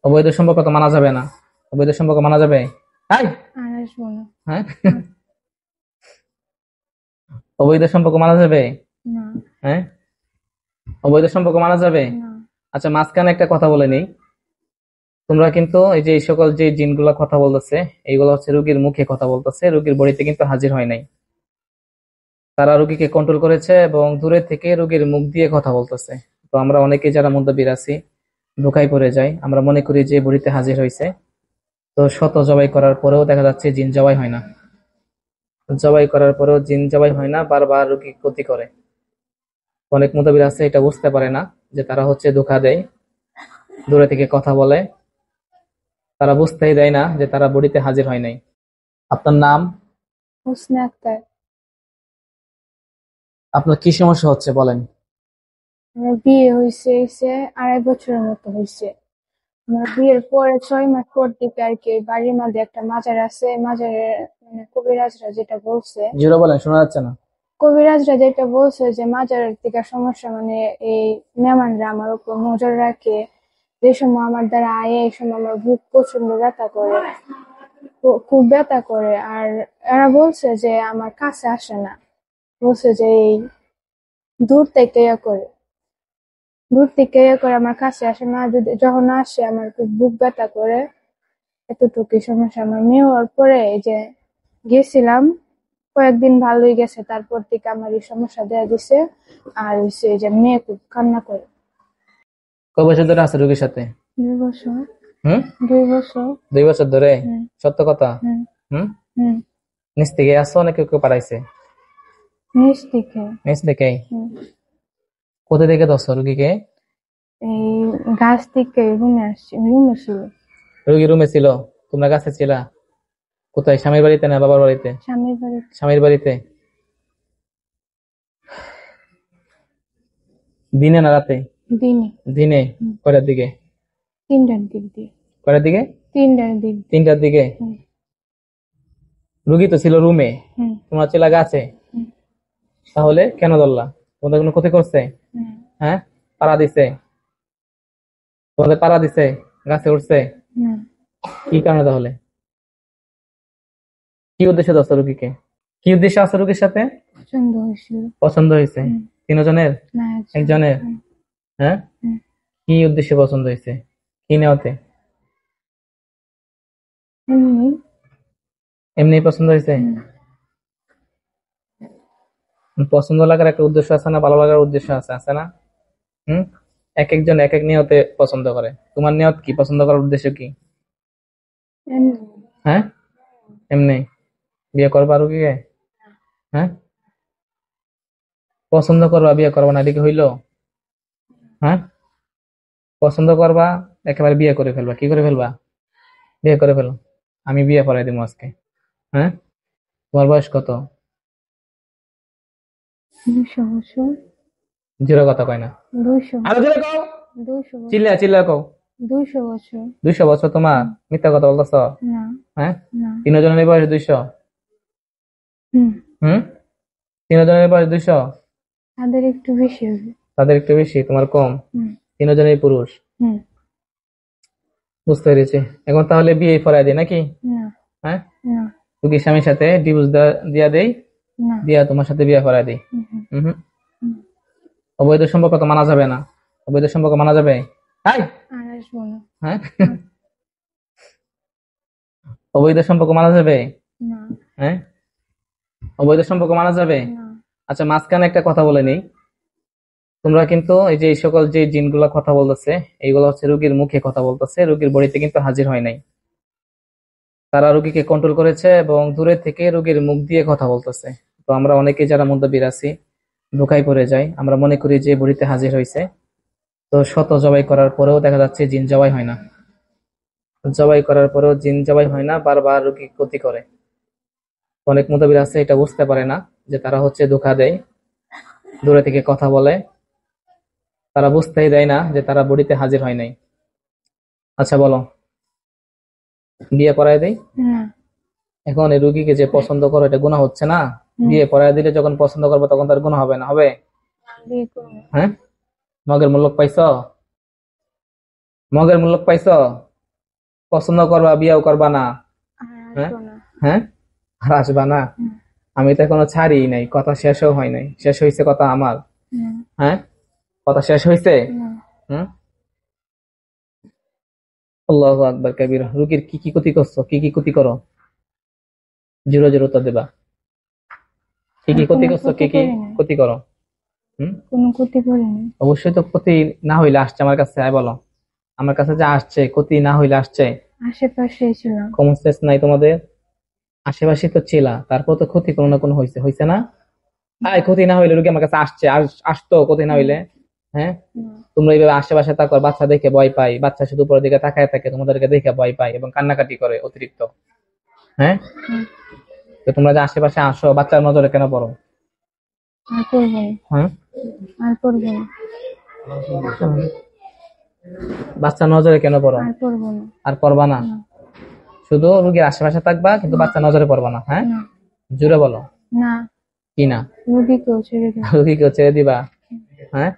অবৈধ সম্পর্ক তো মানা যাবে না। অবৈধ সম্পর্ক মানা যাবে? তাই আর আসবো না। হ্যাঁ, অবৈধ সম্পর্ক মানা যাবে? না। হ্যাঁ, অবৈধ সম্পর্ক মানা যাবে? না। আচ্ছা, মাঝখানে একটা কথা বলে নেই। তোমরা কিন্তু এই যে এই সকল যে জিনগুলা কথা বলতেছে, এইগুলো হচ্ছে রোগীর মুখে কথা বলতেছে, রোগীর বডিতে কিন্তু হাজির হয় নাই। তারা রোগীকে কন্ট্রোল করেছে এবং দূরে থেকে রোগীর মুখ দিয়ে কথা বলতেছে। তো আমরা অনেকে যারা মুদ্দাবির আছি ধোঁকায় পড়ে যাই, আমরা মনে করি যে বডিতে হাজির হয়েছে। তো শত জবাই করার পরেও দেখা যাচ্ছে জিন জবাই হয় না। জবাই করার পরেও জিন জবাই হয় না, বারবার রোগী ক্ষতি করে। অনেক মুদ্দাবির আছে এটা বুঝতে পারে না যে তারা হচ্ছে ধোঁকা দেয়, দূরে থেকে কথা বলে। তারা বুঝতেই দেয় না যে তারা বডিতে হাজির হয় নাই। আপনার নাম? হোসনে আক্তার। আপনার কি সমস্যা হচ্ছে বলেন। আমার বিয়ে হয়েছে 2.5 বছরের মতো হয়েছে। আমার বিয়ের পরে 6 মাস পর থেকে আর কি বাড়ির মধ্যে একটা মাজার আছে, মাজারের মানে কবিরাজরা যেটা বলছে যে মাজারের থেকে সমস্যা, মানে এই মেহমানরা আমার উপর নজর রাখে। যে সময় আমার দ্বারা আয়ে এই সময় আমার বুক প্রচন্ড ব্যথা করে, খুব ব্যথা করে। আর এরা বলছে যে আমার কাছে আসে না, বলছে যে এই দূর থেকে আমার কাছে আসে না, যদি যখন আসে আমার খুব বুক ব্যথা করে। এতটুকুই সমস্যা। আমার মেয়ে হওয়ার পরে এই যে গেছিলাম, কয়েকদিন ভালোই গেছে, তারপর থেকে আমার এই সমস্যা দেখা দিছে। আর হচ্ছে এই যে মেয়ে খুব কান্না করে। কয় বছর ধরে আছে রোগীর সাথে? 2 বছর। হুম, 2 বছর। 2 বছর ধরে? হুম। সত্য কথা? হুম। হুম, হুম। নিচ থেকে আসছো নাকি কেউ পাঠাইছে? নিচ থেকে। নিচ থেকে? হুম। কোথা থেকে ধরছো রুগীকে? এই গাছ থেকে রুমে ছিল। রুগী রুমে ছিল, তোমরা কাছে ছিলা? কোথায়, স্বামীর বাড়িতে না বাবার বাড়িতে? স্বামীর বাড়িতে। স্বামীর বাড়িতে। দিনে না রাতে? দিনে। দিনে। কয়টার দিকে? 3টার দিক দিয়ে। কয়টার দিকে? 3টার দিক দিয়ে। 3টার দিকে? হুম। রুগী তো ছিল রুমে, হুম। তোমরা ছিল গাছে, হুম। তাহলে কেন ধরলা? তোমাদের কোনো ক্ষতি করছে? হুম। হ্যাঁ, পাড়া দিছে? তোমাদের পাড়া দিছে? গাছে উঠছে? হুম। কি কারণে তাহলে? কি উদ্দেশ্যে ধরছো রুগীকে? কি উদ্দেশ্য আছে রুগীর সাথে? পছন্দ হয়েছিল। পছন্দ হয়েছে? হুম। তিনজনের? না, একজনের? হুম। হ্যাঁ, হুম। কি উদ্দেশ্যে পছন্দ হয়েছে? কি নেওয়াতে? এমনি। এমনি পছন্দ হয়েছে? হুম। পছন্দ লাগার একটা উদ্দেশ্য আছে না, ভালো লাগার উদ্দেশ্য আছে, আছে না? হুম, এক একজন এক এক নিয়তে পছন্দ করে। তোমার নিয়ত কি, পছন্দ করার উদ্দেশ্য কি? এমনি। হ্যাঁ, এমনি। বিয়ে করবা রুগীকে? হ্যাঁ, পছন্দ করবা, বিয়ে করবা না, এদিকে হইলো? হ্যাঁ, পছন্দ করবা, একেবারে বিয়ে করে ফেলবা। কি করে ফেলবা? বিয়ে করে ফেলো, আমি বিয়ে করাই দিব আজকে। হ্যাঁ, তোমার বয়স কত? 200 বছর। জিরো কথা কয় না, 200। আরো জোরে কও, 200 বছর। চিল্লা চিল্লা কও। 200 বছর। 200 বছর তোমার? মিথ্যা কথা বলতেছ? না। হ্যাঁ, না। তিনজনের বয়স 200? হুম। হুম, তিনজনের বয়স 200? তাদের একটু বেশি হবে। তাদের একটু বেশি, তোমার কম। হুম। তিনজনেই পুরুষ। হুম। বুঝতে পেরেছি। এখন তাহলে বিয়ে পড়ায় দিই নাকি? না। হ্যাঁ, না। রুগীর স্বামীর সাথে ডিভোর্স দিয়া দেই, না। দিয়া তোমার সাথে বিয়ে পড়ায় দিই। হুম। হুম, হুম। অবৈধ সম্পর্ক তো মানা যাবে না। অবৈধ সম্পর্ক মানা যাবে? তাই আর আসবো না। হ্যাঁ, অবৈধ সম্পর্ক মানা যাবে? না। হ্যাঁ, অবৈধ সম্পর্ক মানা যাবে? না। আচ্ছা, মাঝখানে একটা কথা বলে নেই। তোমরা কিন্তু এই যে এই সকল যে জিনগুলা কথা বলতেছে, এইগুলো হচ্ছে রোগীর মুখে কথা বলতেছে, রোগীর বডিতে কিন্তু হাজির হয় নাই। তারা রোগীকে কন্ট্রোল করেছে এবং দূরে থেকে রোগীর মুখ দিয়ে কথা বলতেছে। তো আমরা অনেকে যারা মুদ্দাবির আছি ধোঁকায় পড়ে যাই, আমরা মনে করি যে বডিতে হাজির হয়েছে। তো শত জবাই করার পরেও দেখা যাচ্ছে জিন জবাই হয় না। জবাই করার পরেও জিন জবাই হয় না, বারবার রোগী ক্ষতি করে। অনেক মুদ্দাবির আছে এটা বুঝতে পারে না যে তারা হচ্ছে ধোঁকা দেয়, দূরে থেকে কথা বলে। তারা বুঝতেই দেয় না যে তারা বডিতে হাজির হয় নাই। আচ্ছা বলো, বিয়ে করায় দেই? না। এখন এই রুগীকে যে পছন্দ করো, এটা গুনাহ হচ্ছে না? হুম। বিয়ে করায় দিলে যখন পছন্দ করবো তখন তার গুনাহ হবে না? হবে? বিয়ে করবো। হ্যাঁ, মগের মূল্য পাইছো? মগের মূল্য পাইছো? পছন্দ করবা, বিয়েও করবা না? আর হ্যাঁ আসবো না। হ্যাঁ, আর আসবা না? হুম, আমি তো এখনো ছাড়ি নাই, কথা শেষও হয় নাই। শেষ হয়েছে কথা আমার? হুম, হ্যাঁ, কথা শেষ হয়েছে? হুম। হুম। আল্লাহু আকবার কবির। রুগীর কি কি ক্ষতি করছো, কি কি ক্ষতি করো? জিরো জিরো উত্তর দেবা। কি আর কি ক্ষতি কোনো করছো, ক্ষতি কি কি করি নাই, ক্ষতি করো? হুম। কোনো ক্ষতি করিনি। অবশ্যই তো ক্ষতি না হইলে আসছে আমার কাছে, আয় বলো। আমার কাছে যা আসছে, ক্ষতি না হইলে আসছে? আশেপাশেই ছিলাম। কমন সেন্স নাই তোমাদের? আশেপাশে তো ছিলা, তারপর তো ক্ষতি কোনো না কোনো হয়েছে, হয়েছে না? আয়, ক্ষতি না হইলে রুগী আমার কাছে আসছে, আসতো ক্ষতি না হুম, হইলে? হ্যাঁ। হুম, তোমরা এইভাবে আশেপাশে তাকো, বাচ্চা দেখে ভয় পাই, বাচ্চা শুধু উপরের দিকে তাকায় থাকে, তোমাদেরকে দেখে ভয় পায় এবং কান্নাকাটি করে অতিরিক্ত। হ্যাঁ। হুম। তো তোমরা যে আশেপাশে আসো, বাচ্চার নজরে কেন পড়ো? আর করবো না, হ্যাঁ। আর করবো না, বাচ্চার নজরে কেন পড়ো? আর করবো না। আর করবা না? না, শুধু রুগীর আশেপাশে থাকবা, কিন্তু বাচ্চার নজরে পড়বা না? হ্যাঁ। না, জোরে বলো। না। কি না? রুগীকেও ছেড়ে দেবো। রুগীকে ছেড়ে দিবা? হ্যাঁ।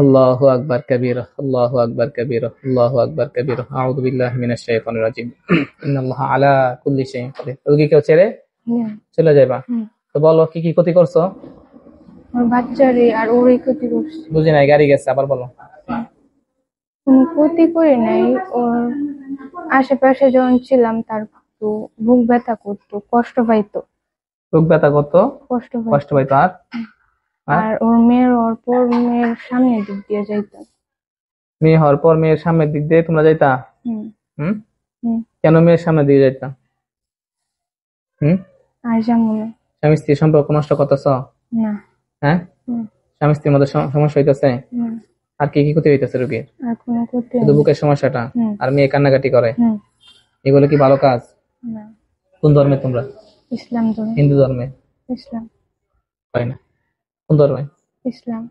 আল্লাহু আকবার কাবীরা, আল্লাহু আকবার কাবীরা, আল্লাহু আকবার কাবীরা। আউযু বিল্লাহি মিনাশ শাইতানির রাজিম। ইন্নাল্লাহা আলা কুল্লি শাইইন কাদির। রুগীকে ছেড়ে হুম, চলে যাবা? হুম। তো বলো কি কি ক্ষতি করছো? ওর বাচ্চারই আর ওরই ক্ষতি করছে। বুঝি নাই, গাড়ি গেছে, আবার বলো। কোনো ক্ষতি করি নাই। ওর আশেপাশে যখন ছিলাম তার তো বুক ব্যথা করতো, কষ্ট পাইতো, বুক ব্যথা করতো, কষ্ট কষ্ট পাইতো। পাইতো, আর? আর? আর ওর মেয়ের ওর পর মেয়ের সামনের দিক দিয়ে যাইতাম। মেয়ে হওয়ার পর মেয়ের সামনের দিক দিয়ে তোমরা যাইতা? হুম, হুম। হুম। কেন মেয়ের সামনের দিকে যাইতা? হুম। আর যেমন স্বামী স্ত্রীর সম্পর্ক নষ্ট করতেছ? না। হ্যাঁ। হুম, স্বামী স্ত্রীর মধ্যে সমস্যা হইতেছে? হুম। আর কি কি ক্ষতি হইতেছে রোগীর? আর কোনো ক্ষতি শুধু হয়নি। বুকের সমস্যাটা? হুম, আর মেয়ে কান্নাকাটি করে? হুম। এগুলো কি ভালো কাজ? না। কোন ধর্মে তোমরা? ইসলাম ধর্ম। হিন্দু ধর্মে? ইসলাম। হয় না? কোন ধর্মে? ইসলাম।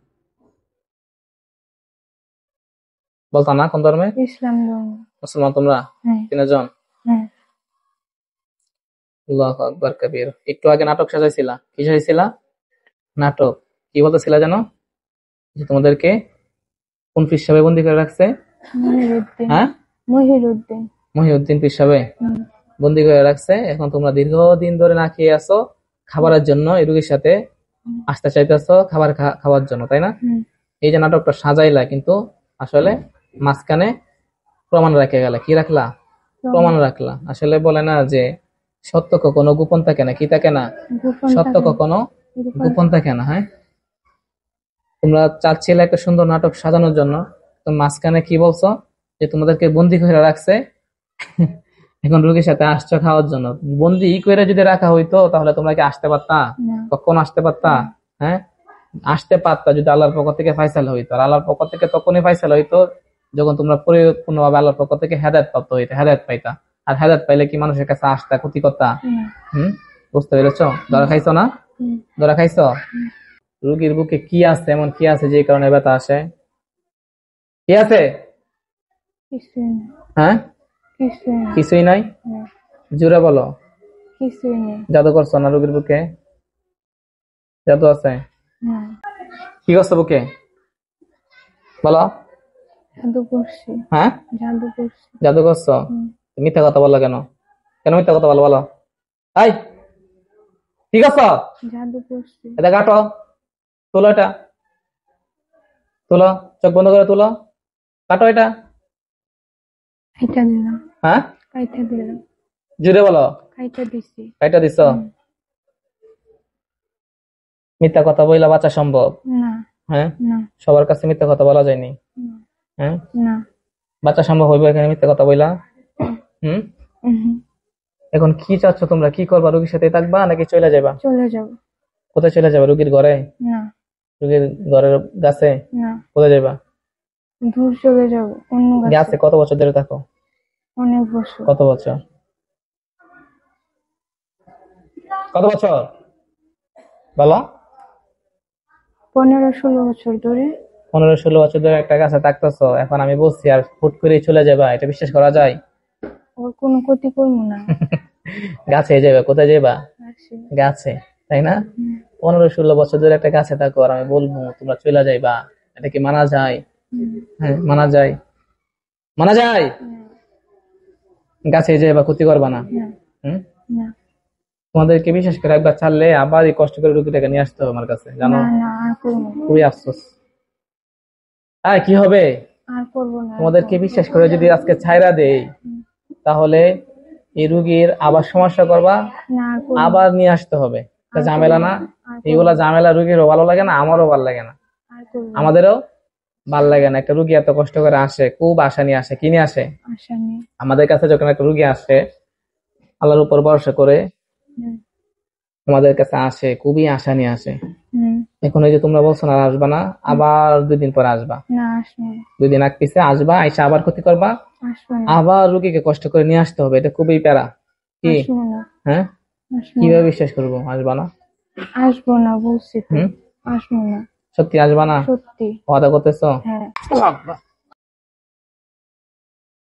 বলতা না কোন ধর্মে? ইসলাম ধর্ম। মুসলমান তোমরা হ্যাঁ, 3 জন? হ্যাঁ। আল্লাহু আকবার কবির। একটু আগে নাটক সাজাইছিলা, কি সাজাইছিলা? নাটক। কি বলতেছিলা জানো? যে তোমাদেরকে কোন পীর সাহেব বন্দি করে রাখছে? মহিরুদ্দিন। হ্যাঁ। মহিরুদ্দিন। মহিউদ্দিন পীর সাহেব হুম, বন্দি করে রাখছে। এখন তোমরা দীর্ঘদিন ধরে না খেয়ে আছো, খাবারের জন্য এই রোগীর সাথে হুম, আসতে চাইতেছো, খাবার খাওয়ার জন্য, তাই না? হুম। এই যে নাটকটা সাজাইলা, কিন্তু আসলে মাঝখানে প্রমাণ রেখে গেলে। কি রাখলা? প্রমাণ রাখলা। আসলে বলে না যে সত্য কখনো গোপন থাকে না, কি থাকে না? গোপন সত্য থাকে না। কখনো গোপন গোপন থাকে না। হ্যাঁ। তোমরা চাচ্ছিলে একটা সুন্দর নাটক সাজানোর জন্য, তো মাঝখানে কি বলছো? যে তোমাদেরকে বন্দি করে রাখছে, এখন রোগীর সাথে আসছো খাওয়ার জন্য। বন্দি করে যদি রাখা হইতো, তাহলে তোমরা কি আসতে পারতা? না। কখন আসতে পারতা? হ্যাঁ। আসতে পারতা যদি আল্লাহর পক্ষ থেকে ফায়সালা হইতো। আর আল্লাহর পক্ষ থেকে তখনই ফায়সালা হইতো যখন তোমরা পরিপূর্ণভাবে আল্লাহর পক্ষ থেকে হেদায়েত প্রাপ্ত হইতে, হেদায়েত পাইতা। আর হেদায়েত পাইলে কি মানুষের কাছে আসতা, ক্ষতি করতা? না। হুম। বুঝতে পেরেছো? ধরা খাইছো না? হুম, ধরা খাইছো? রোগীর বুকে কি আছে, এমন কি আছে যে কারণে ব্যথা আসে? কি আছে? কিছুই না। হ্যাঁ। কিছুই না। কিছুই নাই? না, জোরে বলো। কিছুই নেই। জাদু করছো না রোগীর বুকে? জাদু আছে? না, কি করছো বুকে? বলো। জাদু করছি। হ্যাঁ। জাদু করছি। জাদু করছো? হুম, মিথ্যা কথা বললো কেন? কেন মিথ্যা কথা বলো? বলো। এই, কি করছো? জাদু করছি। এটা কাটো। তুলো এটা। তুলো। চোখ বন্ধ করে তুলো। কাটো এটা। কাইটা দিলাম। হ্যাঁ। কাইটা দিলাম। জুড়ে বলো। কাইটা দিছি। এটা দিছো? হুম, মিথ্যা কথা বইলা বাঁচা সম্ভব? না, হ্যাঁ। না, সবার কাছে মিথ্যা কথা বলা যায়নি। না, হ্যাঁ। না। বাঁচা সম্ভব হইবে এখানে মিথ্যা কথা বইলা? হুম। উহুম, এখন কি চাচ্ছ তোমরা? কি করবা? রোগীর সাথে থাকবা নাকি চলে যাবা? চলে যাব। কোথায় চলে যাবা? রোগীর ঘরে? না, রোগীর ঘরের গাছে? না। কোথায় যাবা? দূর চলে যাব, অন্য গাছে। গাছে কত বছর ধরে থাকো? অনেক বছর। কত বছর? কত বছর বলো? 15-16 বছর ধরে। 15-16 বছর ধরে একটা গাছে থাকতেছো, এখন আমি বলছি আর হুট করে চলে যাবা, এটা বিশ্বাস করা যায়? ওর কোনো ক্ষতি করবো না। গাছে যাবে, কোথায় যাবা? গাছে। গাছে, তাই না? হুম, 15-16 বছর ধরে একটা গাছে থাকো, আর আমি বলবো তোমরা চলে যাইবা, এটা কি মানা যায়? হুম, হ্যাঁ, মানা যায়? মানা যায়? না। গাছে যে বা ক্ষতি করবা না। না হুম। না তোমাদেরকে বিশেষ করে একবার ছাড়লে আবার এই কষ্ট করে রুগীটাকে নিয়ে আসতে হবে আমার কাছে, জানো? না না আর করবো না, খুবই আফসোস। কি হবে? আর করবো না তোমাদেরকে বিশ্বাস করে যদি আজকে ছাইরা দেই, তাহলে এই রুগীর আবার সমস্যা করবা, না আর করবো আবার নিয়ে আসতে হবে। এটা ঝামেলা না? এইগুলা ঝামেলা রুগীরও ভালো লাগে না, আমারও ভালো লাগে না, আর করবো না, আমাদেরও ভালো লাগে না। একটা রুগী এত কষ্ট করে আসে, খুব আশা নিয়ে আসে, কি নিয়ে আসে? আশা নেই। আমাদের কাছে যখন একটা রুগী আসে আল্লাহর উপর ভরসা করে হুম আমাদের কাছে আসে, খুবই আশা নিয়ে আসে। হুম এখন এই যে তোমরা বলছো না আর আসবা না, আবার 2 দিন পরে আসবা, না আসবো না, 2 দিন আগ পিছে আসবা, আইসা আবার ক্ষতি করবা, আসবো না, আবার রুগীকে কষ্ট করে নিয়ে আসতে হবে। এটা খুবই প্যারা। কি? আসবো না, হ্যাঁ, আসবো না, কিভাবে বিশ্বাস করবো আসবা না? আসবো না, বলছি তো হুম, আসবো না, সত্যি আসবা না? সত্যি। ওয়াদা করতেছো? হ্যাঁ।